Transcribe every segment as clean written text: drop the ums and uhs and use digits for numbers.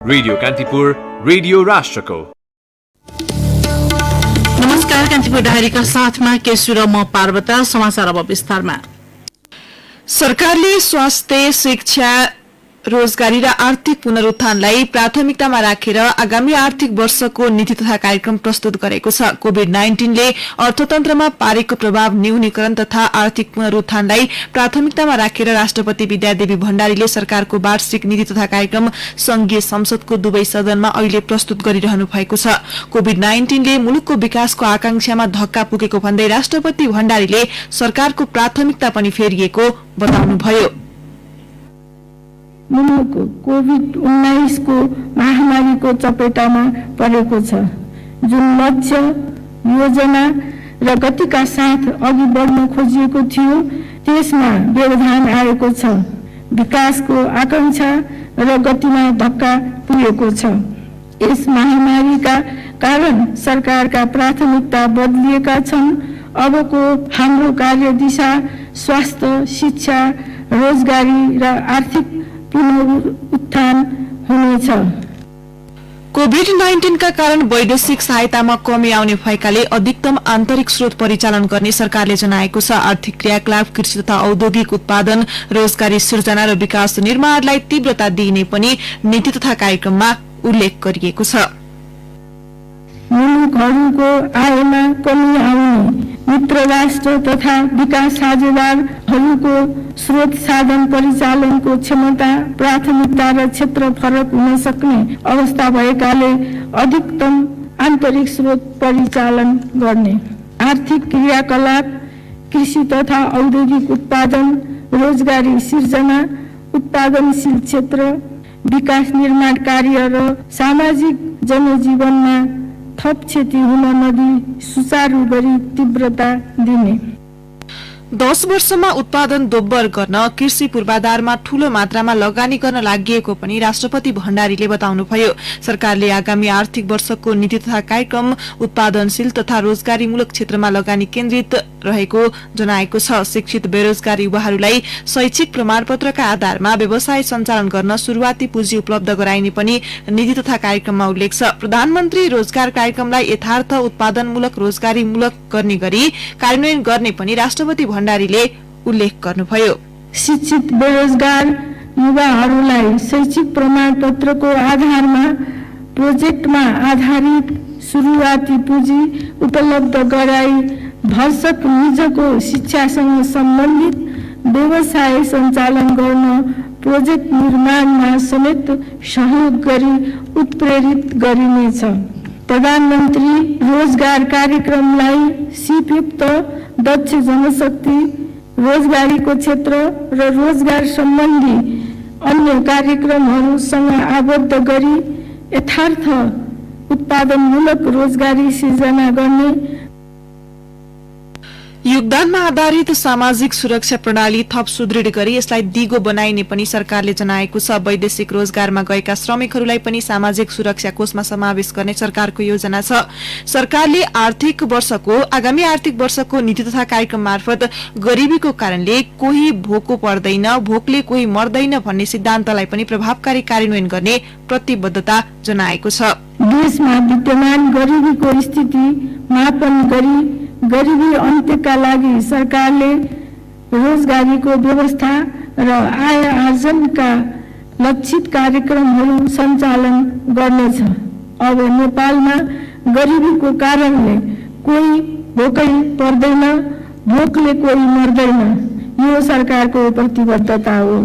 Radio Kantipur, radio राष्ट्रको। नमस्कार, कान्तिपुर डायरीका साथमा केशु र म पार्वता। समाचार अब विस्तारमा। सरकारले स्वास्थ्य, शिक्षा, रोजगारी र आर्थिक पुनरुत्थानलाई प्राथमिकतामा राखेर आगामी आर्थिक वर्षको नीति तथा कार्यक्रम प्रस्तुत गरेको छ। कोभिड-19 ले अर्थतन्त्रमा पारेको प्रभाव न्यूनीकरण तथा आर्थिक पुनरुत्थानलाई प्राथमिकतामा राखेर राष्ट्रपति विद्यादेवी भण्डारीले सरकारको वार्षिक नीति तथा कार्यक्रम संघीय संसदको दुवै सदनमा अहिले प्रस्तुत गरिरहनु भएको छ। कोभिड-19 ले मुलुकको विकासको आकांक्षामा धक्का पुगेको भन्दै राष्ट्रपति भण्डारीले सरकारको प्राथमिकता पनि फेरिएको बताउनुभयो। मुलुक कोभिड-19 को महामारीको चपेटामा परेको छ, जुन लक्ष्य, योजना र गतिका साथ अघि बढ्न खोजिएको थियो त्यसमा व्यवधान आएको छ। विकासको आकांक्षा र गतिमा धक्का पुगेको छ। यस महामारीका कारण सरकारका प्राथमिकता बदलिएका छन्। अबको हाम्रो कार्यदिशा स्वास्थ्य, शिक्षा, रोजगारी र आर्थिक पुनरुत्थान हुनेछ। कोभिड-19 का कारण वैदेशिक सहायतामा कमी आउने भएकाले अधिकतम आन्तरिक स्रोत परिचालन गर्ने सरकारले जनाएको छ। आर्थिक क्रियाकलाप, कृषि तथा औद्योगिक उत्पादन, रोजगारी सृजना र विकास निर्माणलाई तीव्रता दिइने पनि नीति तथा कार्यक्रममा उल्लेख गरिएको छ। मुलुकहरूको आयमा कमी आउने, मित्र राष्ट्र तथा विकास साझेदारहरूको स्रोत साधन परिचालनको क्षमता, प्राथमिकता र क्षेत्र फरक हुन सक्ने अवस्था भएकाले अधिकतम आन्तरिक स्रोत परिचालन गर्ने, आर्थिक क्रियाकलाप, कृषि तथा औद्योगिक उत्पादन, रोजगारी सृजना, उत्पादनशील क्षेत्र, विकास निर्माण कार्य र सामाजिक जनजीवनमा थप क्षति हुन नदिई सुचारू गरी तीव्रता दिने। 10 वर्षमा उत्पादन दोब्बर गर्न कृषि पूर्वाधारमा ठूलो मात्रामा लगानी गर्न लागि पनि राष्ट्रपति भण्डारीले बताउनुभयो। सरकारले आगामी आर्थिक वर्षको नीति तथा कार्यक्रम उत्पादनशील तथा रोजगारीमूलक क्षेत्रमा लगानी केन्द्रित रहेको जनाएको छ। शिक्षित बेरोजगार युवाहरूलाई शैक्षिक प्रमाणपत्रका आधारमा व्यवसाय सञ्चालन गर्न शुरूआती पुँजी उपलब्ध गराइने पनि नीति तथा कार्यक्रममा उल्लेख छ। प्रधानमन्त्री रोजगार कार्यक्रमलाई यथार्थ उत्पादनमूलक रोजगारीमूलक गर्ने गरी कार्यान्वयन गर्ने पनि राष्ट्रपति भण्डारीले उल्लेख गर्नुभयो। शिक्षित बेरोजगार युवाहरूलाई शैक्षिक प्रमाणपत्रको आधारमा प्रोजेक्टमा आधारित सुरुवाती पुँजी उपलब्ध गराई भरसक निजको शिक्षासँग सम्बन्धित व्यवसाय सञ्चालन गर्न प्रोजेक्ट निर्माणमा समेत सहयोग गरी उत्प्रेरित गरिनेछ। प्रधानमन्त्री रोजगार कार्यक्रमलाई सिपयुक्त दक्ष जनशक्ति, रोजगारीको क्षेत्र र रोजगार सम्बन्धी अन्य कार्यक्रमहरूसँग आबद्ध गरी यथार्थ उत्पादनमूलक रोजगारी सृजना गर्ने, योगदानमा आधारित सामाजिक सुरक्षा प्रणाली थप सुदृढ गरी यसलाई दिगो बनाइने पनि सरकारले जनाएको छ। वैदेशिक रोजगारमा गएका श्रमिकहरूलाई पनि सामाजिक सुरक्षा कोषमा समावेश गर्ने सरकारको योजना छ। सरकारले आगामी आर्थिक वर्षको नीति तथा कार्यक्रम मार्फत गरीबीको कारणले कोही भोको पर्दैन, भोकले कोही मर्दैन भन्ने सिद्धान्तलाई पनि प्रभावकारी कार्यान्वयन गर्ने प्रतिबद्धता जनाएको छ। देशमा विद्यमान गरीबीको स्थिति मापन गरी गरीबी अन्त्यका लागि सरकारले रोजगारीको व्यवस्था र आय आर्जनका लक्षित कार्यक्रमहरू सञ्चालन गर्नेछ। अब नेपालमा गरीबीको कारणले कोही भोकै पर्दैन, भोकले कोही मर्दैन, यो सरकारको प्रतिबद्धता हो।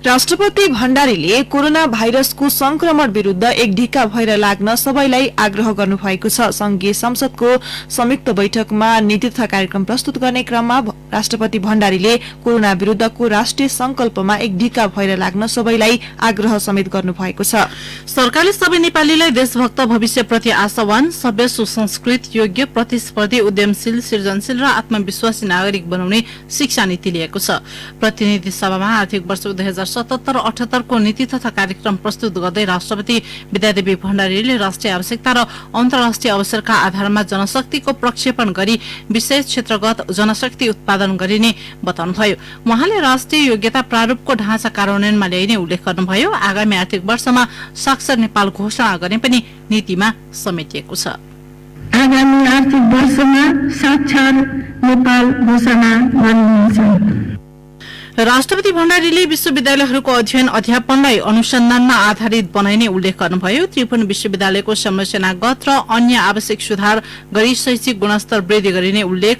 राष्ट्रपति भण्डारीले कोरोना भाइरसको संक्रमण विरूद्ध एक ढिक्का भएर लाग्न सबैलाई आग्रह गर्नुभएको छ। संघीय संसदको संयुक्त बैठकमा नीति तथा कार्यक्रम प्रस्तुत गर्ने क्रममा राष्ट्रपति भण्डारीले कोरोना विरूद्धको राष्ट्रिय संकल्पमा एक ढिक्का भएर लाग्न सबैलाई आग्रह समेत गर्नुभएको छ। सरकारले सबै नेपालीलाई देशभक्त, भविष्यप्रति आशावान, सभ्य, सुसंस्कृत, योग्य, प्रतिस्पर्धी, उद्यमशील, सृजनशील र आत्मविश्वासी नागरिक बनाउने शिक्षा नीति लिएको छ। प्रतिनिधि सभामा आर्थिक वर्ष 2077-78 को नीति तथा कार्यक्रम प्रस्तुत गर्दै राष्ट्रपति विद्यादेवी भण्डारीले राष्ट्रिय आवश्यकता र अन्तर्राष्ट्रिय अवसरका आधारमा जनशक्तिको प्रक्षेपण गरी विशेष क्षेत्रगत जनशक्ति उत्पादन गरिने बताउनुभयो। उहाँले राष्ट्रिय योग्यता प्रारूपको ढाँचा कार्यान्वयनमा ल्याइने उल्लेख गर्नुभयो। आगामी आर्थिक वर्षमा साक्षर नेपाल घोषणा गर्ने पनि नीतिमा समेटिएको छ। आगामी आर्थिक वर्षमा साक्षर नेपाल घोषणा गरिनेछ। राष्ट्रपति भण्डारीले विश्वविद्यालयहरूको अध्ययन अध्यापनलाई अनुसन्धानमा आधारित बनाइने उल्लेख गर्नुभयो। त्रिभुवन विश्वविद्यालयको संरचनागत र अन्य आवश्यक सुधार गरी शैक्षिक गुणस्तर वृद्धि गरिने उल्लेख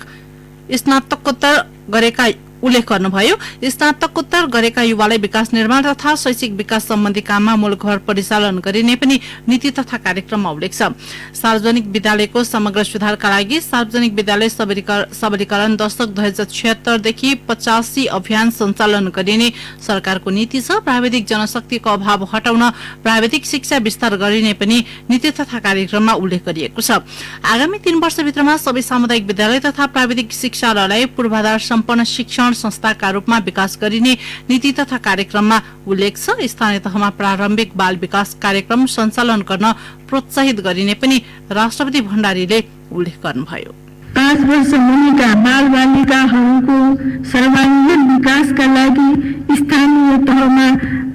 गर्नुभयो। स्नातकोत्तर गरेका युवालाई विकास निर्माण तथा शैक्षिक विकास सम्बन्धी काममा मूलघर परिचालन गरिने पनि नीति तथा कार्यक्रममा उल्लेख छ। सार्वजनिक विद्यालयको समग्र सुधारका लागि सार्वजनिक विद्यालय सबलीकरण दशक 2076 देखि 85 अभियान सञ्चालन गरिने सरकारको नीति छ। प्राविधिक जनशक्तिको अभाव हटाउन प्राविधिक शिक्षा विस्तार गरिने पनि नीति तथा कार्यक्रममा उल्लेख गरिएको छ। आगामी 3 वर्षभित्रमा सबै सामुदायिक विद्यालय तथा प्राविधिक शिक्षालयलाई पूर्वाधार सम्पन्न शिक्षण संस्थाका रूपमा विकास गरिने नीति तथा कार्यक्रममा उल्लेख छ। स्थानीय तहमा प्रारम्भिक बाल विकास कार्यक्रम सञ्चालन गर्न प्रोत्साहित गरिने पनि राष्ट्रपति भण्डारीले उल्लेख गर्नुभयो। 5 वर्ष मुनिका बालबालिकाहरूको सर्वाङ्गीण विकासका लागि स्थानीय तहमा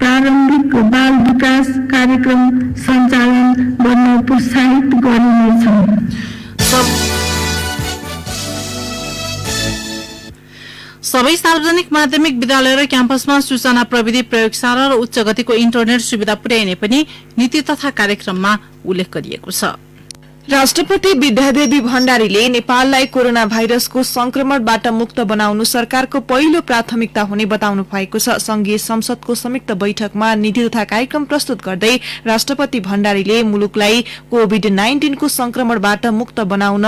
प्रारम्भिक बाल विकास कार्यक्रम सञ्चालन गर्न प्रोत्साहित गरिनेछ। सबै सार्वजनिक माध्यमिक विद्यालय र क्याम्पसमा सूचना प्रविधि प्रयोगशाला र उच्च गतिको इन्टरनेट सुविधा पुर्याइने पनि नीति तथा कार्यक्रममा उल्लेख गरिएको छ। राष्ट्रपति विद्यादेवी भण्डारीले नेपाललाई कोरोना भाइरसको संक्रमणबाट मुक्त बनाउनु सरकारको पहिलो प्राथमिकता हुने बताउनु भएको छ। संघीय संसदको संयुक्त बैठकमा नीति तथा कार्यक्रम प्रस्तुत गर्दै राष्ट्रपति भण्डारीले मुलुकलाई कोभिड-19 को संक्रमणबाट मुक्त बनाउन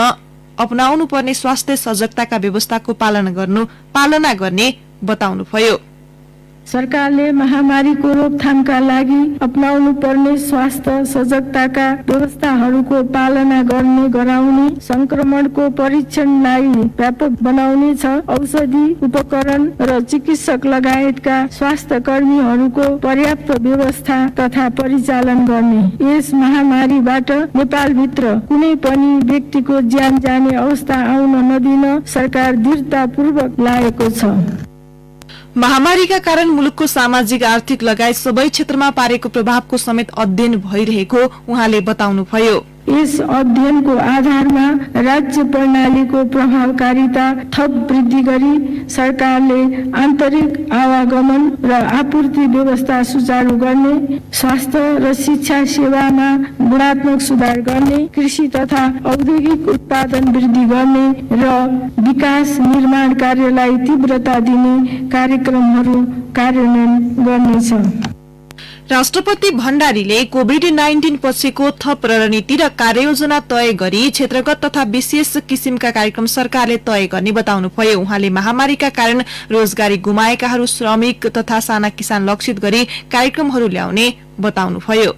अपनाउनु पर्ने स्वास्थ्य सजगताका व्यवस्थाको पालना गर्ने बताउनुभयो। सरकारले महामारीको रोकथामका लागि अपनाउनु पर्ने स्वास्थ्य सजगताका व्यवस्थाहरूको पालना गर्ने गराउने, संक्रमणको परीक्षणलाई व्यापक बनाउने छ। औषधि, उपकरण र चिकित्सक लगायतका स्वास्थ्य कर्मीहरूको पर्याप्त व्यवस्था तथा परिचालन गर्ने। यस महामारीबाट नेपालभित्र कुनै पनि व्यक्तिको ज्यान जाने अवस्था आउन नदिन सरकार दृढतापूर्वक लागेको छ। महामारीका कारण मुलुकको सामाजिक आर्थिक लगायत सबै क्षेत्रमा पारेको प्रभावको समेत अध्ययन भइरहेको उहाँले बताउनुभयो। यस अध्ययनको आधारमा राज्य प्रणालीको प्रभावकारिता थप वृद्धि गरी सरकारले आन्तरिक आवागमन र आपूर्ति व्यवस्था सुचारू गर्ने, स्वास्थ्य र शिक्षा सेवामा गुणात्मक सुधार गर्ने, कृषि तथा औद्योगिक उत्पादन वृद्धि गर्ने र विकास निर्माण कार्यलाई तीव्रता दिने कार्यक्रमहरू कार्यान्वयन गर्नेछ। राष्ट्रपति भण्डारीले कोभिड-19 पछिको थप रणनीति र कार्ययोजना तय गरी क्षेत्रगत तथा विशेष किसिमका कार्यक्रम सरकारले तय गर्ने बताउनुभयो। उहाँले महामारीका कारण रोजगारी गुमाएकाहरू, श्रमिक तथा साना किसान लक्षित गरी कार्यक्रमहरू ल्याउने बताउनुभयो।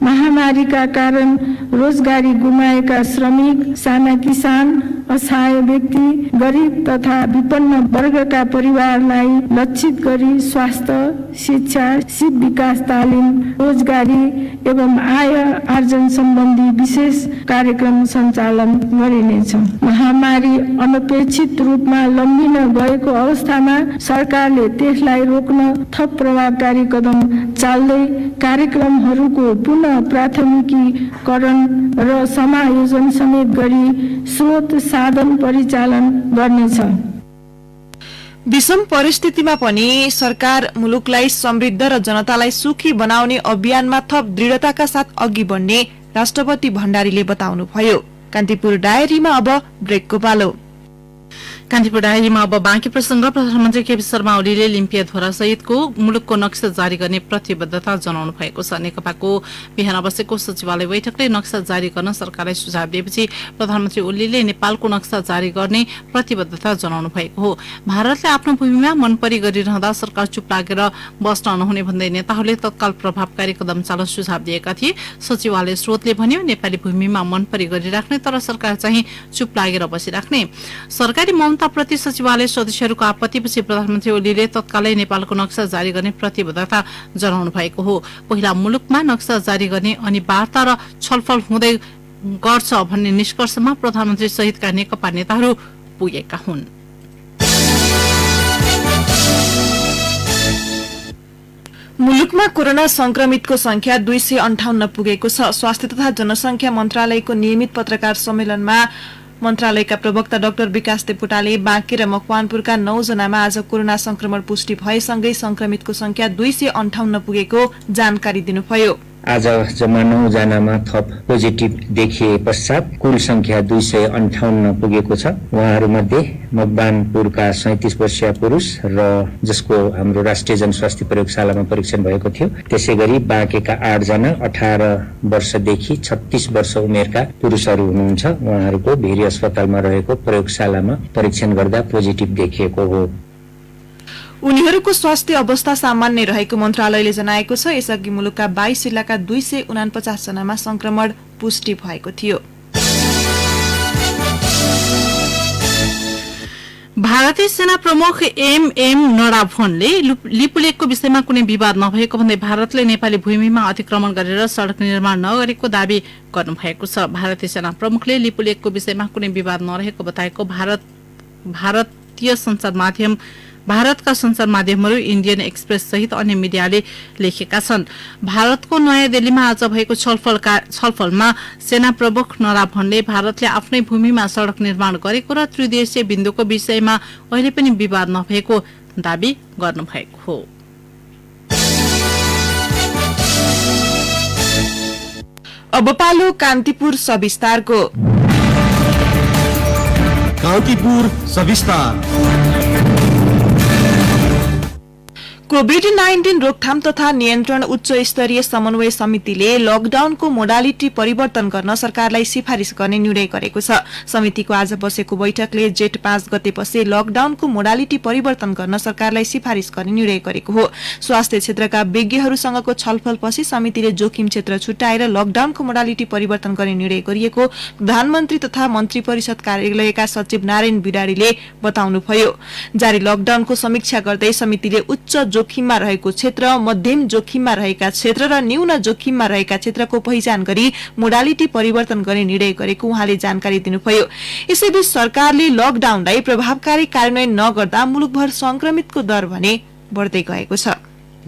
महामारीका कारण रोजगारी गुमाएका श्रमिक, साना किसान, असहाय व्यक्ति, गरीब तथा विपन्न वर्गका परिवारलाई लक्षित गरी स्वास्थ्य, शिक्षा, सिप विकास तालिम, रोजगारी एवं आय आर्जन सम्बन्धी विशेष कार्यक्रम सञ्चालन गरिनेछ। महामारी अनपेक्षित रूपमा लम्बिन गएको अवस्थामा सरकारले त्यसलाई रोक्न थप प्रभावकारी कदम चाल्दै कार्यक्रमहरूको पुनः प्राथमिकीकरण र समायोजन समेत गरी स्रोत साधन परिचालन गर्नेछ। विषम परिस्थितिमा पनि सरकार मुलुकलाई समृद्ध र जनतालाई सुखी बनाउने अभियानमा थप दृढताका साथ अघि बढ्ने राष्ट्रपति भण्डारीले बताउनुभयो। कान्तिपुर डायरीमा अब ब्रेकको पालो। कान्तिपुर डायरीमा अब बाँकी प्रसंग। प्रधानमन्त्री केपी शर्मा ओलीले लिम्पियाधोरा सहितको मुलुकको नक्सा जारी गर्ने प्रतिबद्धता जनाउनु भएको छ। नेकपाको बिहान बसेको सचिवालय बैठकले नक्सा जारी गर्न सरकारलाई सुझाव दिएपछि प्रधानमन्त्री ओलीले नेपालको नक्सा जारी गर्ने प्रतिबद्धता जनाउनु भएको हो। भारतले आफ्नो भूमिमा मनपरी गरिरहँदा सरकार चुप लागेर बस्न नहुने भन्दै नेताहरूले तत्काल प्रभावकारी कदम चाल्न सुझाव दिएका थिए। सचिवालय स्रोतले भन्यो, नेपाली भूमिमा मनपरी गरिराख्ने तर सरकार चाहिँ चुप लागेर बसिराख्ने। सरकारी जनताप्रति सचिवालय सदस्यहरूको आपत्तिपछि प्रधानमन्त्री ओलीले तत्कालै नेपालको नक्सा जारी गर्ने प्रतिबद्धता जनाउनु भएको हो। पहिला मुलुकमा नक्सा जारी गर्ने अनिवार्यता र छलफल हुँदै गर्छ भन्ने निष्कर्षमा प्रधानमन्त्री सहितका नेकपा नेताहरू पुगेका हुन्। मुलुकमा कोरोना संक्रमितको संख्या 258 पुगेको छ। स्वास्थ्य तथा जनसंख्या मन्त्रालयको नियमित पत्रकार सम्मेलनमा मन्त्रालयका प्रवक्ता डाक्टर विकास देवकोटाले बाँके र मकवानपुरका 9 जनामा आज कोरोना संक्रमण पुष्टि भएसँगै संक्रमितको संख्या 258 पुगेको जानकारी दिनुभयो। आज जम्मा 9 जनामा थप पोजिटिभ देखिए पश्चात कुल संख्या 258 पुगेको छ। उहाँहरूमध्ये मकवानपुरका 37 वर्षीय पुरुष र जसको हाम्रो राष्ट्रिय जनस्वास्थ्य प्रयोगशालामा परीक्षण भएको थियो। त्यसैगरी बाँकेका 8 जना 18 वर्षदेखि 36 वर्ष उमेरका पुरुषहरू हुनुहुन्छ। उहाँहरूको भेरी अस्पतालमा रहेको प्रयोगशालामा परीक्षण गर्दा पोजिटिभ देखिएको हो। उनीहरूको स्वास्थ्य अवस्था सामान्य रहेको मन्त्रालयले जनाएको छ। यसअघि मुलुकका 22 जिल्लाका 249 जनामा संक्रमण पुष्टि भएको थियो। भारतीय सेना प्रमुख एमएम नरवणेले लिपुलेकको विषयमा कुनै विवाद नभएको भन्दै भारतले नेपाली भूमिमा अतिक्रमण गरेर सड़क निर्माण नगरेको दावी गर्नुभएको छ। भारतीय सेना प्रमुखले लिपुलेकको विषयमा कुनै विवाद नरहेको बताएको भारतका संचार माध्यमहरू इन्डियन एक्सप्रेस सहित अन्य मिडियाले लेखेका छन्। भारतको नयाँ दिल्लीमा आज भएको छलफलमा सेना प्रमुख नरवणेले भारतले आफ्नै भूमिमा सड़क निर्माण गरेको र त्रिदेशीय बिन्दुको विषयमा अहिले पनि विवाद नभएको दावी गर्नुभएको हो। अब पालो कान्तिपुर सविस्तारको। कान्तिपुर सविस्तार। कोभिड-19 रोकथाम तथा नियन्त्रण उच्च स्तरीय समन्वय समितिले लकडाउनको मोडालिटी परिवर्तन गर्न सरकारलाई सिफारिश गर्ने निर्णय गरेको छ। समितिको आज बसेको बैठकले जेठ 5 गतेपछि लकडाउनको मोडालिटी परिवर्तन गर्न सरकारलाई सिफारिश गर्ने निर्णय गरेको हो। स्वास्थ्य क्षेत्रका विज्ञहरूसँगको छलफलपछि समितिले जोखिम क्षेत्र छुट्याएर लकडाउनको मोडालिटी परिवर्तन गर्ने निर्णय गरिएको प्रधानमन्त्री तथा मन्त्री परिषद कार्यालयका सचिव नारायण बिडारीले बताउनुभयो। जारी लकडाउनको समीक्षा गर्दै समितिले उच्च जोखिममा रहेको क्षेत्र, मध्यम जोखिममा रहेका क्षेत्र र न्यून जोखिममा रहेका क्षेत्रको पहिचान गरी मोडालिटी परिवर्तन गर्ने निर्णय गरेको उहाँले जानकारी दिनुभयो। यसैबीच सरकारले लकडाउनलाई प्रभावकारी कार्यान्वयन नगर्दा मुलुकभर संक्रमितको दर भने बढ्दै गएको छ।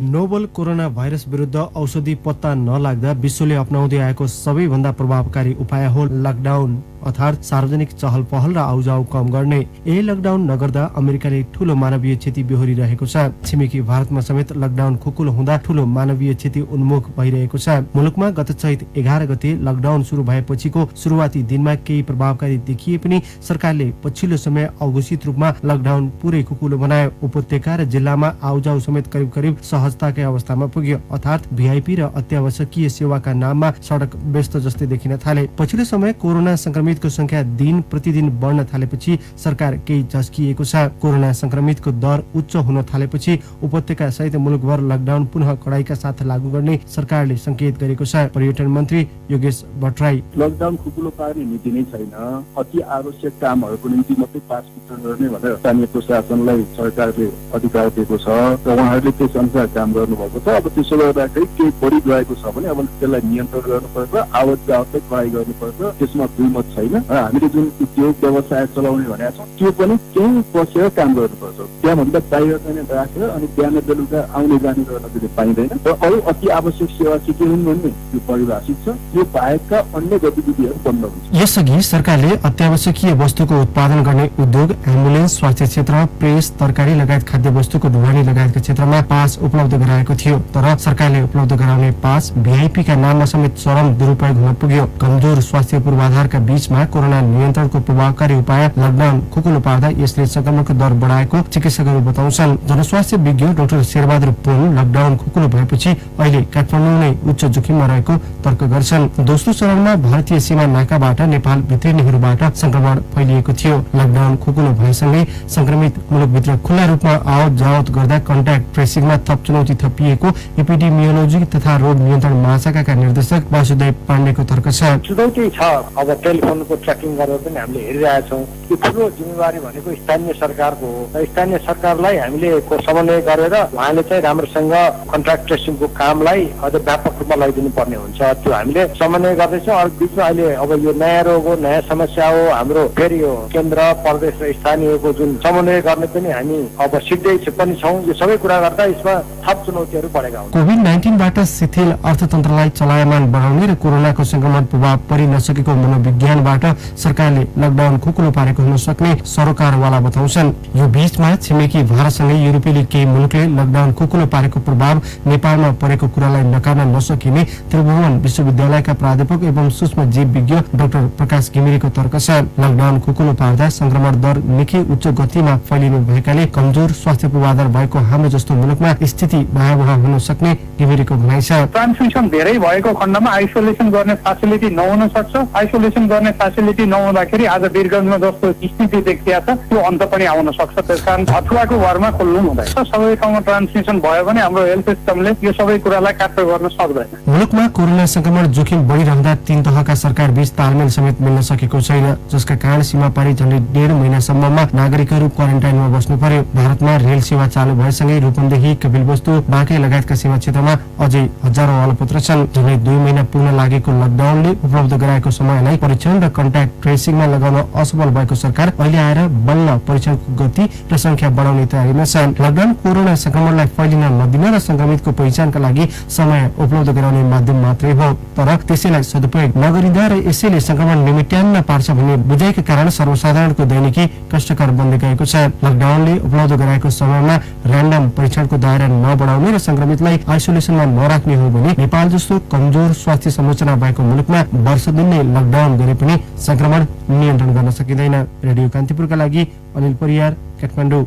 नोभल कोरोना भाइरस विरुद्ध औषधि पत्ता नलाग्दा विश्वले अपनाउँदै आएको सबैभन्दा प्रभावकारी उपाय हो लकडाउन, अर्थात् सार्वजनिक चहल पहल र आउजाउ कम गर्ने। यही लकडाउन नगर्दा अमेरिकाले ठूलो मानवीय क्षति बेहोरिरहेको छ। छिमेकी भारतमा समेत लकडाउन खुकुलो हुँदा ठूलो मानवीय क्षति उन्मुख भइरहेको छ। मुलुकमा गत चैत 11 गते लकडाउन सुरु भएपछिको सुरुवाती दिनमा केही प्रभावकारी देखिए पनि सरकारले पछिल्लो समय अघोषित रूपमा लकडाउन पुरै खुकुलो बनायो। उपत्यका र जिल्लामा आउजाउ समेत करिब सहजताकै अवस्थामा पुग्यो, अर्थात् भिआइपी र अत्यावश्यकीय सेवाका नाममा सडक व्यस्त जस्तै देखिन थाले। पछिल्लो समय कोरोना संक्रमितको संख्या दिन प्रतिदिन बढ्न थालेपछि सरकार केही झस्किएको छ। कोरोना संक्रमितको दर उच्च हुन थालेपछि उपत्यका सहित मुलुकभर लकडाउन पुनः कडाइका साथ लागू गर्ने सरकारले संकेत गरेको छ। पर्यटन मन्त्री योगेश भट्टराई लकडाउन खुकुलो पार्ने नीति नै छैन, अति आवश्यक कामहरूको निम्ति मात्रै पास गर्ने भनेर स्थानीय प्रशासनलाई सरकारले अधिकार दिएको छ र उहाँहरूले त्यस अनुसार काम गर्नुभएको छ। अब त्यसो गर्दाखेरि केही बढी गएको छ भने अब त्यसलाई नियन्त्रण गर्नुपर्छ, आवत जावतलाई कडाइ गर्नुपर्छ। त्यसमा दुईमत छैन। हामीले जुन उद्योग व्यवसाय चलाउने भनेका छौँ त्यो पनि केही बसेर काम गर्नुपर्छ। त्यहाँभन्दा बाहिर चाहिँ राखेर अनि बिहान बेलुका आउने जाने गर्न चाहिँ पाइँदैन। र अरू अति आवश्यक सेवा चाहिँ के हुन् भन्ने त्यो परिभाषित छ। त्यो बाहेकका अन्य गतिविधिहरू बन्द हुन्छ। यसअघि सरकारले अत्यावश्यकीय वस्तुको उत्पादन गर्ने उद्योग, एम्बुलेन्स, स्वास्थ्य क्षेत्र, प्रेस, तरकारी लगायत खाद्य वस्तुको ढुवानी लगायतका क्षेत्रमा पास उपलब्ध गराएको थियो। तर सरकारले उपलब्ध गराउने पास भिआइपी का नाममा समेत चरम दुरुपयोग हुन पुग्यो। कमजोर स्वास्थ्य पूर्वाधारका बीचमा कोरोना नियन्त्रणको प्रभावकारी उपाय लकडाउन खुकुलो पार्दा यसले संक्रमणको दर बढाएको चिकित्सकहरू बताउँछन्। जनस्वास्थ्य विज्ञ डाक्टर शेरबहादुर पुन लकडाउन खुकुलो भएपछि अहिले काठमाडौँ नै उच्च जोखिममा रहेको तर्क गर्छन्। दोस्रो चरणमा भारतीय सीमा नाकाबाट नेपाल भित्रिनेहरूबाट संक्रमण फैलिएको थियो। लकडाउन खुकुलो भएसँगै संक्रमित मुलुकभित्र खुल्ला रूपमा आवत जावत गर्दा कन्ट्याक्ट ट्रेसिङमा थप चुनौती थपिएको एपिडेमियोलोजी तथा रोग नियन्त्रण महाशाखाका निर्देशक वासुदेव पाण्डेको तर्क छ। चुनौती छ। अब टेलिफोन लकडाउनको ट्र्याकिङ गरेर पनि हामीले हेरिरहेका छौँ। यो ठुलो जिम्मेवारी भनेको स्थानीय सरकारको हो र स्थानीय सरकारलाई हामीले समन्वय गरेर उहाँले चाहिँ राम्रोसँग कन्ट्याक्ट ट्रेसिङको कामलाई अझ व्यापक रूपमा लैदिनु पर्ने हुन्छ। त्यो हामीले समन्वय गर्दैछौँ। अरू बिचमा अहिले अब यो नयाँ रोग हो, नयाँ समस्या हो, हाम्रो फेरि यो केन्द्र प्रदेश र स्थानीयको जुन समन्वय गर्ने पनि हामी अब सिक्दै पनि छौँ। यो सबै कुरा गर्दा यसमा थप चुनौतीहरू बढेका हुन्। कोभिड-19बाट शिथिल अर्थतन्त्रलाई चलायमान बनाउने र कोरोनाको संक्रमण प्रभाव परि नसकेको मनोविज्ञानबाट सरकारले लकडाउन खुकुलो पारेको हुन सक्ने सरोकारवाला बताउँछन्। यो बीचमा छिमेकी भारतसँगै युरोपेली केही मुलुकले लकडाउन खुकुलो पारेको प्रभाव नेपालमा परेको कुरालाई नकार्न नसकिने त्रिभुवन विश्वविद्यालयका प्राध्यापक एवं सूक्ष्म जीव विज्ञ डाक्टर प्रकाश घिमिरेको तर्क छ। लकडाउन खुकुलो पार्दा संक्रमण दर निकै उच्च गतिमा फैलिनु भएकाले कमजोर स्वास्थ्य पूर्वाधार भएको हाम्रो जस्तो मुलुकमा स्थिति भयावह हुन सक्ने घिमिरेको भनाइ छ। ट्रान्समिसन धेरै भएको खण्डमा आइसोलेसन गर्ने फेसिलिटी नहुन सक्छ। आइसोलेसन गर्ने फेसिलिटी नहुँदाखेरि आज वीरगञ्जमा जस्तो स्थिति देखिया छ त्यो अन्त पनि आउन सक्छ। त्यसकारण अथुवाको घरमा खोल्नु हुँदैन। सबै ठाउँमा ट्रान्समिसन भयो भने हाम्रो हेल्थ सिस्टमले यो सबै कुरालाई काट्रो गर्न सक्दैन। मुलुकमा कोरोना संक्रमण जोखिम बढ़िरहँदा 3 तहका सरकार बीच तालमेल समेत मिल्न सकेको छैन, जसका कारण सीमा पारी झण्डै 1.5 महिनासम्ममा नागरिकहरू क्वारेन्टाइनमा बस्नु पर्यो। भारतमा रेल सेवा चालू भएसँगै रूपन्देही, कपिलवस्तु, बाँके लगायतका सीमा क्षेत्रमा अझै हजारौं अलपत्र छन्। झण्डै 2 महिना पुग्न लागेको लकडाउनले उपलब्ध गराएको समयलाई परीक्षण र कन्ट्याक्ट ट्रेसिङमा लगाउन असफल भएको सरकार अहिले आएर बल्ल परीक्षणको गति र संख्या बढाउने तयारीमा छ। लकडाउन कोरोना संक्रमणलाई फैलिन नदिन र संक्रमितको पहिचानका लागि समय उपलब्ध गराउने माध्यम मात्रै हो, तर त्यसैलाई सदुपयोग नगरिँदा र यसैले संक्रमण निमिट्यान्न पार्छ भन्ने बुझाइका कारण सर्वसाधारणको दैनिकी कष्टकर बन्दै गएको छ। लकडाउनले उपलब्ध गराएको समयमा र्यान्डम परीक्षणको दायरा नबढाउने र संक्रमितलाई आइसोलेसनमा नराख्ने हो भने नेपाल जस्तो कमजोर स्वास्थ्य संरचना भएको मुलुकमा वर्ष दिन नै लकडाउन गरे पनि संक्रमण नियन्त्रण गर्न सकिँदैन। रेडियो कान्तिपुरका लागि अनिल परियार, काठमाडौँ।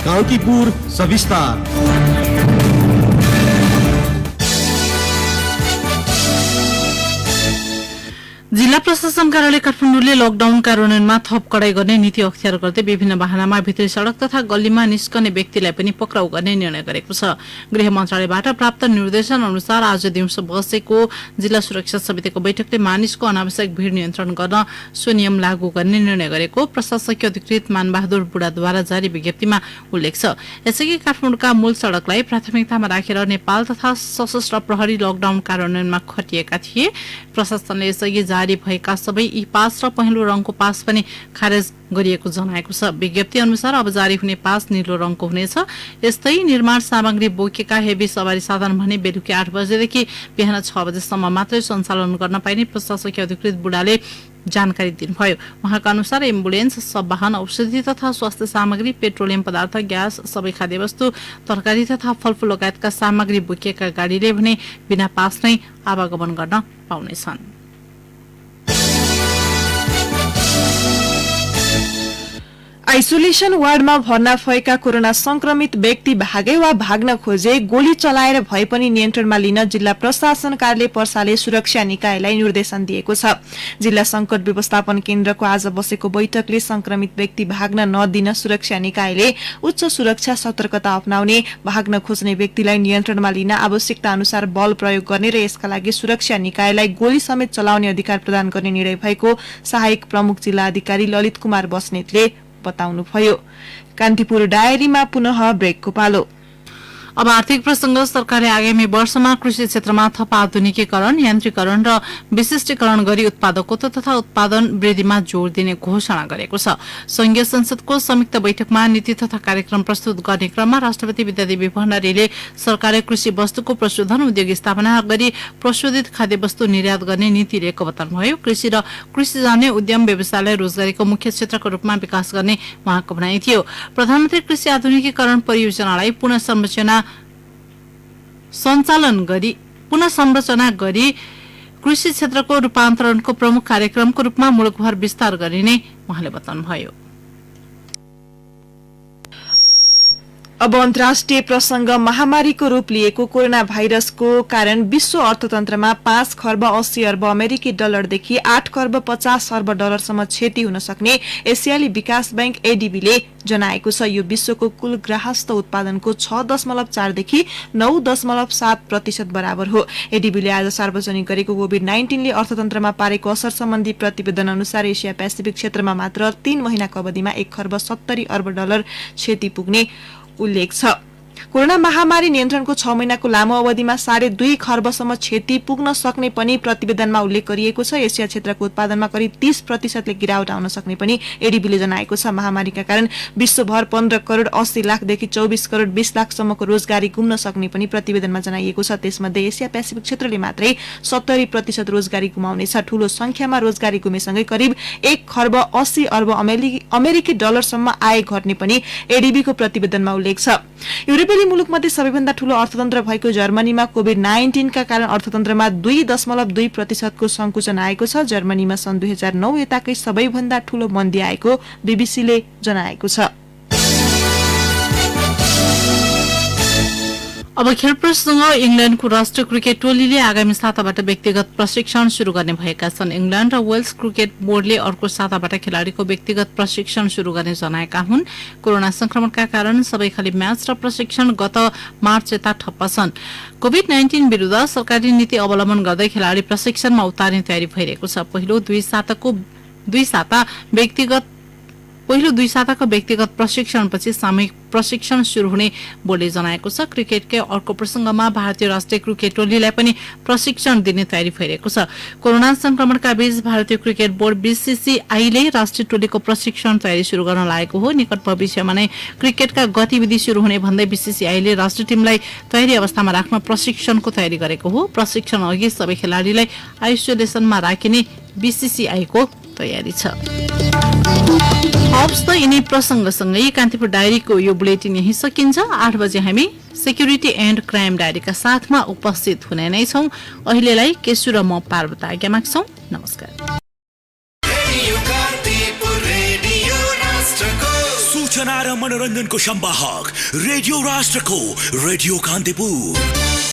कान्तिपुर सविस्तार। जिल्ला प्रशासन कार्यालय काठमाडौँले लकडाउन कार्यान्वयनमा थप कडाई गर्ने नीति अख्तियार गर्दै विभिन्न वाहनामा भित्री सड़क तथा गल्लीमा निस्कने व्यक्तिलाई पनि पक्राउ गर्ने निर्णय गरेको छ। गृह मन्त्रालयबाट प्राप्त निर्देशन अनुसार आज दिउँसो बसेको जिल्ला सुरक्षा समितिको बैठकले मानिसको अनावश्यक भीड़ नियन्त्रण गर्न सो नियम लागू गर्ने निर्णय गरेको प्रशासकीय अधिकृत मानबहादुर बुढाद्वारा जारी विज्ञप्तिमा उल्लेख छ। यसैगरी काठमाडौँका मूल सड़कलाई प्राथमिकतामा राखेर नेपाल तथा सशस्त्र प्रहरी लकडाउन कार्यान्वयनमा खटिएका थिए। प्रशासनले यसअघि जारी भएका सबै ई पास र पहिलो रङको पास पनि खारेज गरिएको जनाएको छ। विज्ञप्ति अनुसार अब जारी हुने पास नीलो रङको हुनेछ। यस्तै निर्माण सामग्री बोकेका हेभी सवारी साधन भने बेलुकी 8 बजेदेखि बिहान 6 बजेसम्म मात्रै सञ्चालन गर्न पाइने प्रशासकीय अधिकृत बुढाले जानकारी दिनुभयो। उहाँका अनुसार एम्बुलेन्स, सब वाहन, औषधि तथा स्वास्थ्य सामग्री, पेट्रोलियम पदार्थ, ग्यास, सबै खाद्य वस्तु, तरकारी तथा फलफूल लगायतका सामग्री बोकिएका गाडीले भने बिना पास नै आवागमन गर्न पाउनेछन्। आइसोलेसन वार्डमा भर्ना भएका कोरोना संक्रमित व्यक्ति भागे वा भाग्न खोजे गोली चलाएर भए पनि नियन्त्रणमा लिन जिल्ला प्रशासन कार्यालय पर्साले सुरक्षा निकायलाई निर्देशन दिएको छ। जिल्ला संकट व्यवस्थापन केन्द्रको आज बसेको बैठकले संक्रमित व्यक्ति भाग्न नदिन सुरक्षा निकायले उच्च सुरक्षा सतर्कता अपनाउने, भाग्न खोज्ने व्यक्तिलाई नियन्त्रणमा लिन आवश्यकता अनुसार बल प्रयोग गर्ने र यसका लागि सुरक्षा निकायलाई गोली समेत चलाउने अधिकार प्रदान गर्ने निर्णय भएको सहायक प्रमुख जिल्ला अधिकारी ललित कुमार बस्नेतले बताउनुभयो। कान्तिपुर डायरीमा पुनः ब्रेकको पालो। अब आर्थिक प्रसंग। सरकारले आगामी वर्षमा कृषि क्षेत्रमा थप आधुनिकीकरण, यान्त्रिकरण र विशिष्टीकरण गरी उत्पादकत्व तथा उत्पादन वृद्धिमा जोड़ दिने घोषणा गरेको छ। संघीय संसदको संयुक्त बैठकमा नीति तथा कार्यक्रम प्रस्तुत गर्ने क्रममा राष्ट्रपति विद्यादेवी भण्डारीले सरकारले कृषि वस्तुको प्रशोधन, उद्योग स्थापना गरी प्रशोधित खाद्य वस्तु निर्यात गर्ने नीति लिएको बताउनुभयो। कृषि र कृषिजन्य उद्यम व्यवसायलाई रोजगारीको मुख्य क्षेत्रको रूपमा विकास गर्ने उहाँको भनाइ थियो। प्रधानमन्त्री कृषि आधुनिकीकरण परियोजनालाई पुनः संरचना गरी कृषि क्षेत्रको रूपान्तरणको प्रमुख कार्यक्रमको रूपमा मुलुकभर विस्तार गरिने उहाँले बताउनुभयो। अब अन्तर्राष्ट्रिय प्रसंग महामारीको रूप लिएको कोरोना भाइरसको कारण विश्व अर्थतन्त्रमा 5 खर्ब 80 अर्ब अमेरिकी डलरदेखि 8 खर्ब 50 अर्ब डलरसम्म क्षति हुन सक्ने एसियाली विकास बैंक एडीबीले जनाएको छ। यो विश्वको कुल गृहस्थ उत्पादनको 6.4 देखि 9.7% बराबर हो। एडीबीले आज सार्वजनिक गरेको कोभिड-19 ले अर्थतन्त्रमा पारेको असर सम्बन्धी प्रतिवेदन अनुसार एसिया पेसिफिक क्षेत्रमा मात्र 3 महिनाको अवधिमा 1 खर्ब 70 अर्ब डलर क्षति पुग्ने उल्लेख छ। कोरोना महामारी नियन्त्रणको 6 महिनाको लामो अवधिमा 2.5 खर्बसम्म क्षति पुग्न सक्ने पनि प्रतिवेदनमा उल्लेख गरिएको छ। एसिया क्षेत्रको उत्पादनमा करिब 30% ले गिरावट आउन सक्ने पनि एडीबीले जनाएको छ। महामारीका कारण विश्वभर 15 करोड 80 लाखदेखि 24 करोड 20 लाखसम्मको रोजगारी गुम्न सक्ने पनि प्रतिवेदनमा जनाइएको छ। त्यसमध्ये एसिया पेसिफिक क्षेत्रले मात्रै 70% रोजगारी गुमाउनेछ। ठूलो संख्यामा रोजगारी गुमेसँगै करिब 1 खर्ब 80 अर्ब अमेरिकी डलरसम्म आय घट्ने पनि एडीबीको प्रतिवेदनमा उल्लेख छ। युरोपेली मुलुकमध्ये सबैभन्दा ठूलो अर्थतन्त्र भएको जर्मनीमा कोभिड-19 का कारण अर्थतन्त्रमा 2.2% को संकुचन आएको छ। जर्मनीमा सन् 2009 यताकै सबैभन्दा ठूलो मन्दी आएको बीबीसीले जनाएको छ। अब खेल प्रसंग इंग्ल्याण्डको राष्ट्रिय क्रिकेट टोलीले आगामी साताबाट व्यक्तिगत प्रशिक्षण शुरू गर्ने भएका छन्। इंग्ल्याण्ड र वेल्स क्रिकेट बोर्डले अर्को साताबाट खेलाड़ीको व्यक्तिगत प्रशिक्षण शुरू गर्ने जनाएका हुन्। कोरोना संक्रमणका कारण सबै खाली म्याच र प्रशिक्षण गत मार्च यता ठप्प छन्। कोभिड-19 विरुद्ध सरकारी नीति अवलम्बन गर्दै खेलाड़ी प्रशिक्षणमा उतार्ने तयारी भइरहेको छ। पहिलो दुई साताको व्यक्तिगत प्रशिक्षणपछि सामूहिक प्रशिक्षण शुरू हुने बोर्डले जनाएको छ। क्रिकेटकै अर्को प्रसंगमा भारतीय राष्ट्रिय क्रिकेट टोलीलाई पनि प्रशिक्षण दिने तयारी भइरहेको छ। कोरोना संक्रमणका बीच भारतीय क्रिकेट बोर्ड बीसीसीआईले राष्ट्रिय टोलीको प्रशिक्षण तयारी शुरू गर्न लागेको हो। निकट भविष्यमा नै क्रिकेटका गतिविधि शुरू हुने भन्दै बीसीसीआईले राष्ट्रिय टिमलाई तयारी अवस्थामा राख्न प्रशिक्षणको तयारी गरेको हो। प्रशिक्षण अघि सबै खेलाड़ीलाई आइसोलेसनमा राखिने बीसीसीआईको तयारी छ। हवस् त यिनै प्रसंगसँगै कान्तिपुर डायरीको यो बुलेटिन यही सकिन्छ। 8 बजे हामी सेक्युरिटी एन्ड क्राइम डायरीका साथमा उपस्थित हुने नै छौं। अहिलेलाई केशु र म पार्वता आज्ञा माग्छौं। नमस्कार। सूचना र मनोरञ्जनको संवाहक रेडियो राष्ट्रको रेडियो कान्तिपुर।